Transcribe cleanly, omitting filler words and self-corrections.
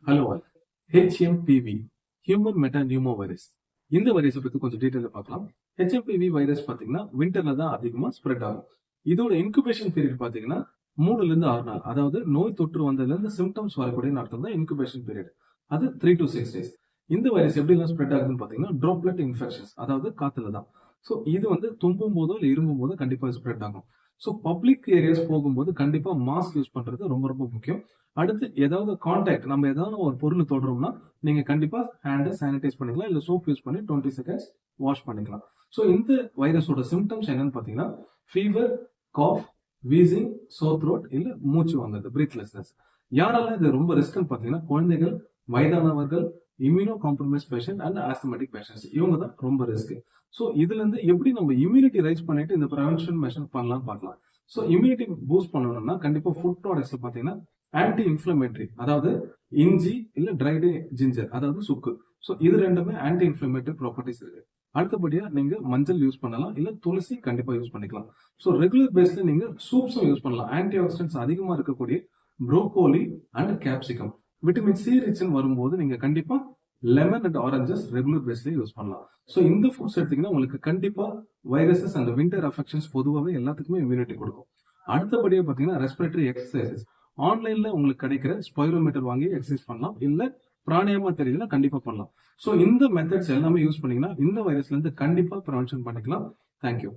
Hello all. HMPV human meta pneumo virus. இந்த வைரஸை பத்தி கொஞ்சம் டீட்டெயில பார்க்கலாம். HMPV வைரஸ் பாத்தீங்கன்னா விண்டர்ல தான் அதிகமா ஸ்ப்ரெட் ஆகும். இதோட இன்குபேஷன் பீரியட் பாத்தீங்கன்னா 3ல இருந்து 6 நாள். அதாவது நோய் தொற்று வந்ததுல இருந்து சிம்டம்ஸ் வரக்கூடிய நாட்கள் தான் இன்குபேஷன் பீரியட். அது 3 to 6 days. இந்த வைரஸ் எப்படி எல்லாம் ஸ்ப்ரெட் ஆகுதுன்னு பாத்தீங்கன்னா ட்ராப்லெட் இன்ஃபெக்ஷன்ஸ், அதாவது காத்துல தான். ஸோ இது வந்து தும்பும் போதோ இல்லை இருமும் போதோ கண்டிப்பா ஸ்ப்ரெட் ஆகும். ஸோ பப்ளிக் ஏரியாஸ் போகும்போது கண்டிப்பா மாஸ்க் யூஸ் பண்றது ரொம்ப ரொம்ப முக்கியம். அடுத்து ஏதாவது கான்டாக்ட், நம்ம ஏதாவது ஒரு பொருள் தொடுறோம்னா நீங்க கண்டிப்பா ஹேண்டை சானிடைஸ் பண்ணிக்கலாம், இல்ல சோப் யூஸ் பண்ணி 20 செகண்ட்ஸ் வாஷ் பண்ணிக்கலாம். ஸோ இந்த வைரஸோட சிம்டம்ஸ் என்னன்னு பாத்தீங்கன்னா fever, cough, wheezing, sore throat, இல்ல மூச்சு வாங்குறது, பிரீத்லெஸ்னஸ். யாரெல்லாம் இது ரொம்ப ரிஸ்க்னு பாத்தீங்கன்னா குழந்தைகள், வயதானவர்கள், immuno compromise patient and asthmatic patients, இவங்க தான் ரொம்ப ரிஸ்க். ஸோ இதுல இருந்து எப்படி நம்ம இம்யூனிட்டி ரைஸ் பண்ணிட்டு இந்த ப்ரிவென்ஷன் மெஷர் பண்ணலாம்னு பார்க்கலாம். ஸோ இம்யூனிட்டி பூஸ்ட் பண்ணணும்னா கண்டிப்பா ஃபுட் ப்ராடக்ட்ஸ்ல பாத்தீங்கன்னா ஆன்டி இன்ஃபிளமேட்டரி, அதாவது இஞ்சி இல்ல ட்ரைடு ஜிஞ்சர், அதாவது சுக்கு. ஸோ இது ரெண்டுமே ஆன்டி இன்ஃபிளமேட்டரி ப்ராப்பர்ட்டிஸ் இருக்கு. அடுத்தபடியா நீங்க மஞ்சள் யூஸ் பண்ணலாம், இல்ல துளசி கண்டிப்பா யூஸ் பண்ணிக்கலாம். ஸோ ரெகுலர் பேஸ்ல நீங்க சூப்ஸும் யூஸ் பண்ணலாம். ஆன்டி ஆக்சிடென்ட்ஸ் அதிகமா இருக்கக்கூடிய broccoli and capsicum, vitamin C ரிச்னு வரும்போது நீங்க கண்டிப்பா லெமன் அண்ட் ஆரஞ்சஸ் ரெகுலர் பேஸ்ல யூஸ் பண்ணலாம். ஸோ இந்த ஃபுட்ஸ் எடுத்தீங்கன்னா உங்களுக்கு கண்டிப்பா வைரஸஸ் அண்ட் விண்டர் அஃபெக்ஷன்ஸ் பொதுவாகவே எல்லாத்துக்குமே இம்யூனிட்டி கொடுக்கும். அடுத்தபடியா பாத்தீங்கன்னா ரெஸ்பிரேட்டரி எக்ஸசைசஸ். ஆன்லைன்ல உங்களுக்கு கிடைக்கிற ஸ்பைரோமீட்டர் வாங்கி எக்ஸசைஸ் பண்ணலாம், இல்ல பிராணாயாமா தெரியுதுன்னா கண்டிப்பா பண்ணலாம். ஸோ இந்த மெத்தட்ஸ் எல்லாமே யூஸ் பண்ணீங்கன்னா இந்த வைரஸ்ல இருந்து கண்டிப்பா ப்ரிவென்ஷன் பண்ணிக்கலாம். தேங்க்யூ.